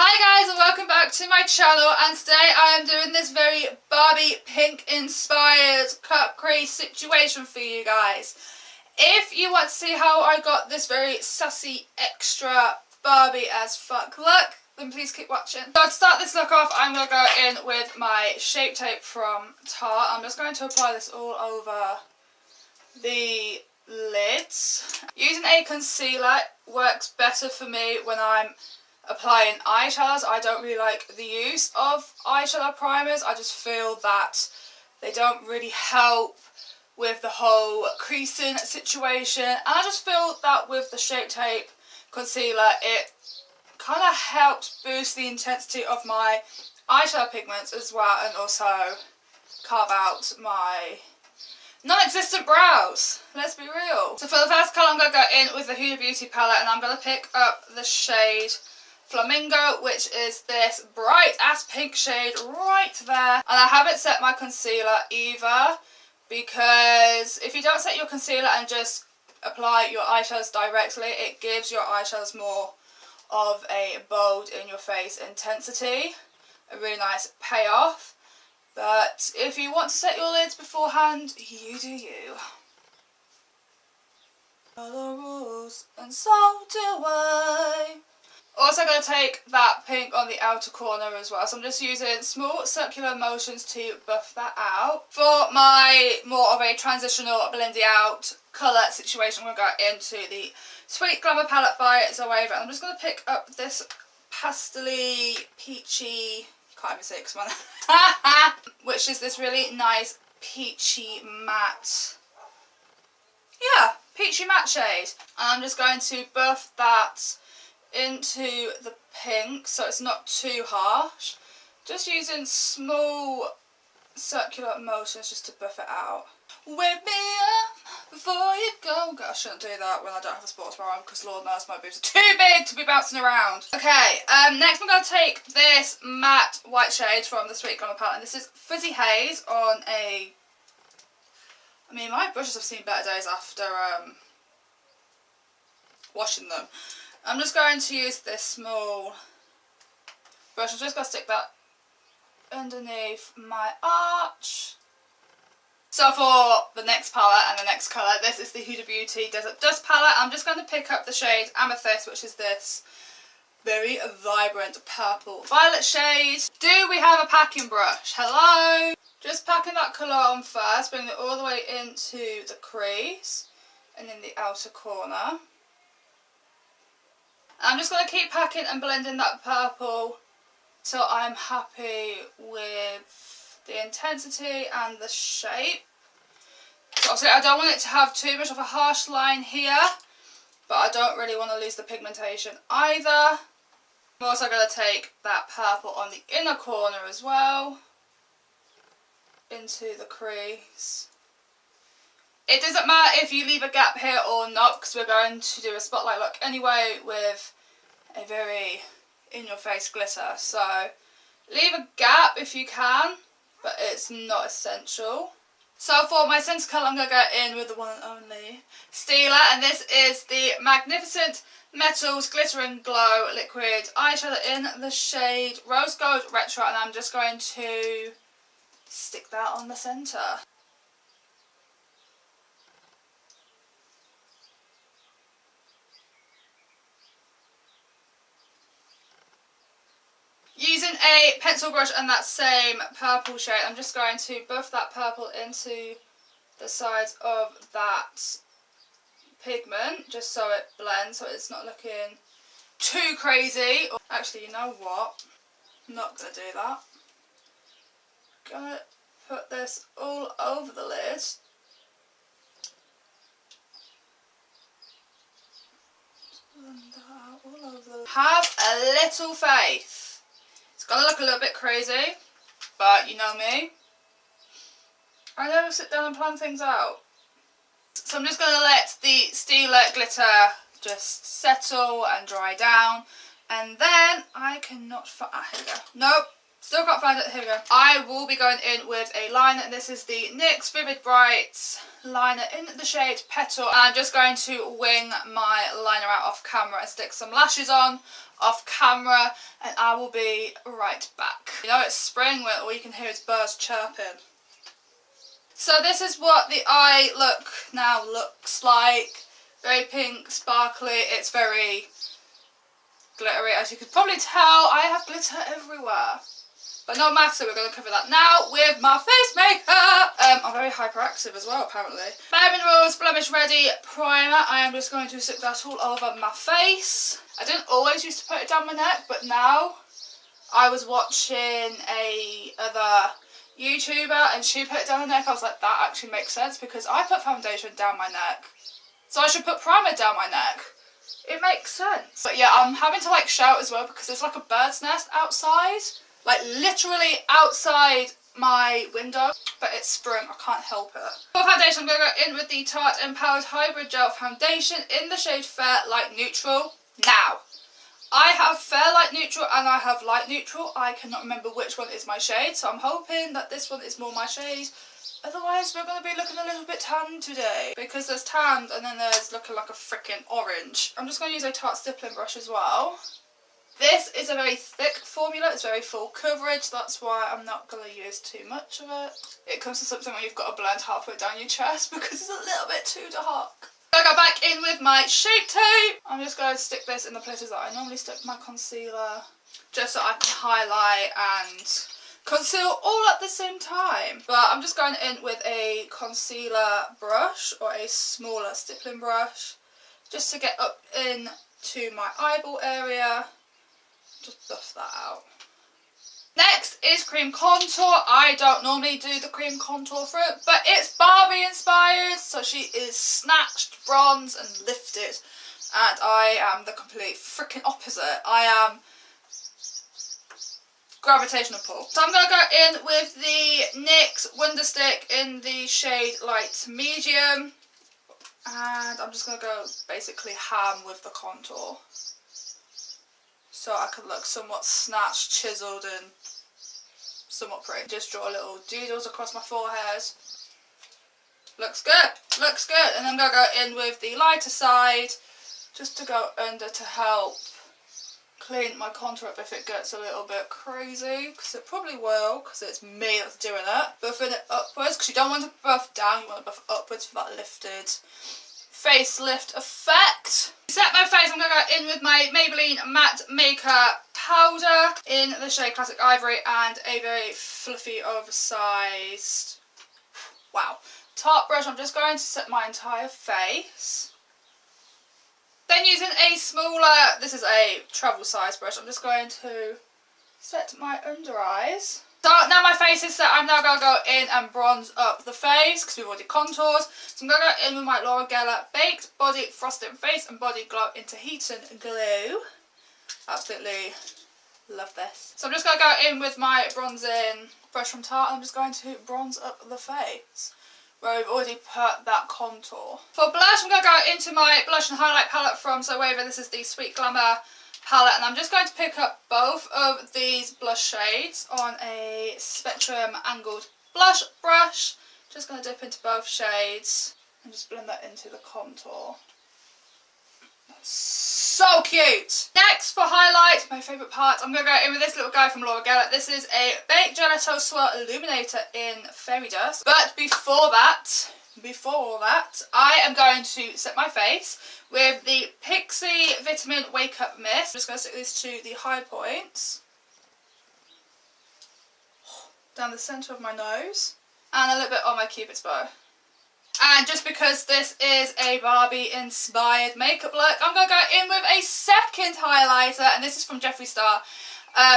Hi guys and welcome back to my channel, and today I am doing this very Barbie pink inspired cut crease situation for you guys. If you want to see how I got this very sassy extra Barbie as fuck look, then please keep watching. So to start this look off, I'm going to go in with my Shape Tape from Tarte. I'm just going to apply this all over the lids. Using a concealer works better for me when I'm applying eyeshadows. I don't really like the use of eyeshadow primers. I just feel that they don't really help with the whole creasing situation, and I just feel that with the Shape Tape concealer it kind of helps boost the intensity of my eyeshadow pigments as well, and also carve out my non-existent brows. Let's be real. So for the first colour I'm going to go in with the Huda Beauty palette, and I'm going to pick up the shade Flamingo, which is this bright ass pink shade right there. And I haven't set my concealer either, because if you don't set your concealer and just apply your eyeshadows directly, it gives your eyeshadows more of a bold in your face intensity, a really nice payoff. But if you want to set your lids beforehand, you do you. Follow rules, and so do I. Also going to take that pink on the outer corner as well, so I'm just using small circular motions to buff that out. For my more of a transitional blending out colour situation, we're going to go into the Sweet Glamour palette by Zoeva. I'm just going to pick up this pastely peachy, can't even say it 'cause my which is this really nice peachy matte, peachy matte shade. And I'm just going to buff that into the pink so it's not too harsh, just using small circular motions just to buff it out. Wake me up before you go. God, I shouldn't do that when I don't have a sports bra on, because Lord knows my boobs are too big to be bouncing around. Okay, next I'm going to take this matte white shade from the Sweet Glamour palette, and this is Fuzzy Haze on a, I mean, my brushes have seen better days after washing them. I'm just going to use this small brush. I'm just going to stick that underneath my arch. So for the next palette and the next colour, this is the Huda Beauty Desert Dust palette. I'm just going to pick up the shade Amethyst, which is this very vibrant purple violet shade. Do we have a packing brush? Hello? Just packing that colour on first, bringing it all the way into the crease and in the outer corner. I'm just going to keep packing and blending that purple till I'm happy with the intensity and the shape. So obviously I don't want it to have too much of a harsh line here, but I don't really want to lose the pigmentation either. I'm also going to take that purple on the inner corner as well, into the crease. It doesn't matter if you leave a gap here or not, because we're going to do a spotlight look anyway with a very in-your-face glitter. So leave a gap if you can, but it's not essential. So for my centre colour, I'm going to go in with the one and only Stila, and this is the Magnificent Metals Glitter and Glow Liquid Eyeshadow in the shade Rose Gold Retro, and I'm just going to stick that on the centre. Using a pencil brush and that same purple shade, I'm just going to buff that purple into the sides of that pigment, just so it blends, so it's not looking too crazy. Actually, you know what? I'm not going to do that. I'm going to put this all over the lid. Blend that out all over the lid. Have a little faith. It's going to look a little bit crazy, but you know me, I never sit down and plan things out. So I'm just going to let the Stila glitter just settle and dry down, and then I cannot here we go. Nope, Still can't find it. Here we go. I will be going in with a liner, and this is the NYX Vivid Bright liner in the shade Petal. And I'm just going to wing my liner out off camera and stick some lashes on off camera, and I will be right back. You know, it's spring when all you can hear is birds chirping. So this is what the eye look now looks like. Very pink, sparkly. It's very glittery, as you could probably tell. I have glitter everywhere. But no matter, we're going to cover that now with my face makeup. I'm very hyperactive as well, apparently. Maybelline Rose Blemish Ready Primer. I am just going to stick that all over my face. I didn't always used to put it down my neck, but now I was watching a other YouTuber and she put it down her neck. I was like, that actually makes sense because I put foundation down my neck. So I should put primer down my neck. It makes sense. But yeah, I'm having to like shout as well because there's like a bird's nest outside. Like literally outside my window, but it's spring, I can't help it. For foundation, I'm going to go in with the Tarte Empowered Hybrid Gel Foundation in the shade Fair Light Neutral. Now, I have Fair Light Neutral and I have Light Neutral. I cannot remember which one is my shade, so I'm hoping that this one is more my shade. Otherwise, we're going to be looking a little bit tan today, because there's tanned and then there's looking like a freaking orange. I'm just going to use a Tarte stippling brush as well. This is a very thick formula, it's very full coverage, that's why I'm not going to use too much of it. It comes to something where you've got to blend halfway down your chest because it's a little bit too dark. I go back in with my Shape Tape. I'm just going to stick this in the places that I normally stick my concealer, just so I can highlight and conceal all at the same time. But I'm just going in with a concealer brush or a smaller stippling brush, just to get up into my eyeball area. Just buff that out. Next is cream contour. I don't normally do the cream contour for it, but it's Barbie inspired, so she is snatched, bronze and lifted, and I am the complete freaking opposite. I am gravitational pull. So I'm going to go in with the NYX Wonder Stick in the shade Light Medium, and I'm just going to go basically ham with the contour, so I can look somewhat snatched, chiselled and somewhat pretty. Just draw little doodles across my forehead. Looks good, looks good. And I'm going to go in with the lighter side, just to go under to help clean my contour up if it gets a little bit crazy, because it probably will, because it's me that's doing it. Buffing it upwards, because you don't want to buff down, you want to buff upwards for that lifted facelift effect. To set my face, I'm going to go in with my Maybelline Matte Makeup Powder in the shade Classic Ivory and a very fluffy, oversized, wow, Tarte brush. I'm just going to set my entire face. Then using a smaller, this is a travel size brush, I'm just going to set my under eyes. So now my face is set, I'm now going to go in and bronze up the face because we've already contoured. So I'm going to go in with my Laura Geller Baked Body Frosting Face and Body Glow in Tahitian Glow. Absolutely love this. So I'm just going to go in with my bronzing brush from Tarte and I'm just going to bronze up the face where we've already put that contour. For blush, I'm going to go into my blush and highlight palette from Zoeva. This is the Sweet Glamour palette, and I'm just going to pick up both of these blush shades on a Spectrum angled blush brush. Just going to dip into both shades and just blend that into the contour. That's so cute! Next, for highlight, my favourite part, I'm going to go in with this little guy from Laura Geller. This is a Baked Gelato Swirl Illuminator in Fairy Dust. But before that, I am going to set my face with the Pixie Vitamin Wake Up Mist. I'm just going to stick this to the high points, down the centre of my nose, and a little bit on my Cupid's bow. And just because this is a Barbie inspired makeup look, I'm going to go in with a second highlighter, and this is from Jeffree Star.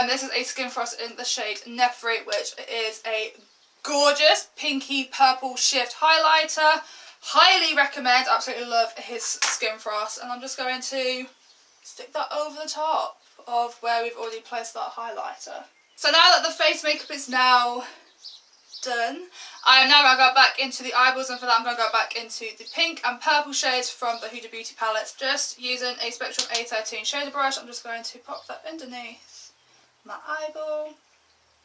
This is a Skin Frost in the shade Nefree, which is a gorgeous pinky purple shift highlighter. Highly recommend, absolutely love his Skin Frost, and I'm just going to stick that over the top of where we've already placed that highlighter. So now that the face makeup is now done, I am now going to go back into the eyeballs, and for that I'm going to go back into the pink and purple shades from the Huda Beauty palette. Just using a Spectrum A13 shader brush, I'm just going to pop that underneath my eyeball.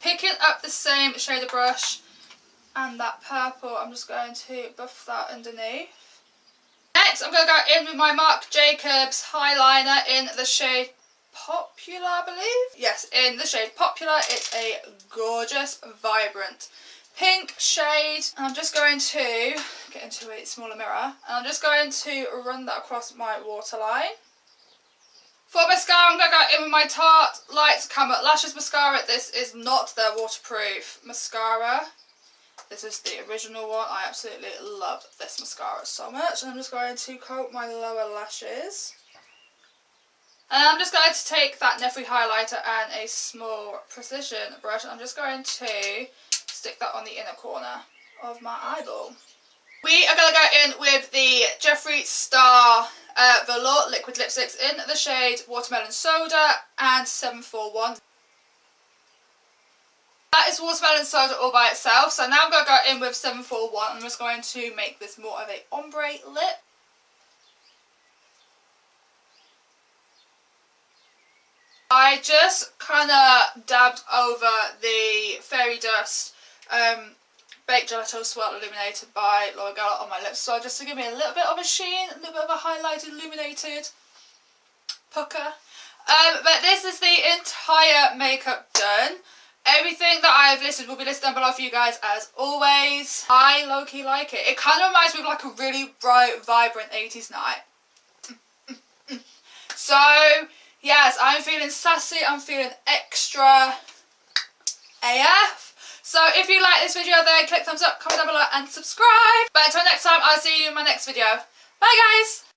Picking up the same shade of brush and that purple, I'm just going to buff that underneath. Next, I'm going to go in with my Marc Jacobs Highliner in the shade Popular, I believe. Yes, in the shade Popular. It's a gorgeous, vibrant pink shade. And I'm just going to get into a smaller mirror. And I'm just going to run that across my waterline. For mascara, I'm going to go in with my Tarte Light Camera Lashes Mascara. This is not their waterproof mascara. This is the original one. I absolutely love this mascara so much. And I'm just going to coat my lower lashes. And I'm just going to take that Nefree highlighter and a small precision brush. And I'm just going to stick that on the inner corner of my eyeball. We are going to go in with the Jeffree Star Velour Liquid Lipsticks in the shade Watermelon Soda and 741. That is Watermelon Soda all by itself. So now I'm going to go in with 741. I'm just going to make this more of a ombre lip. I just kind of dabbed over the Fairy Dust Baked Gelato Swirl Illuminator by L'Oreal on my lips. So just to give me a little bit of a sheen, a little bit of a highlighted, illuminated pucker. But this is the entire makeup done. Everything that I've listed will be listed down below for you guys as always. I low-key like it. It kind of reminds me of like a really bright, vibrant 80s night. So, yes, I'm feeling sassy, I'm feeling extra AF. So if you like this video then click thumbs up, comment down below and subscribe. But until next time, I'll see you in my next video. Bye guys!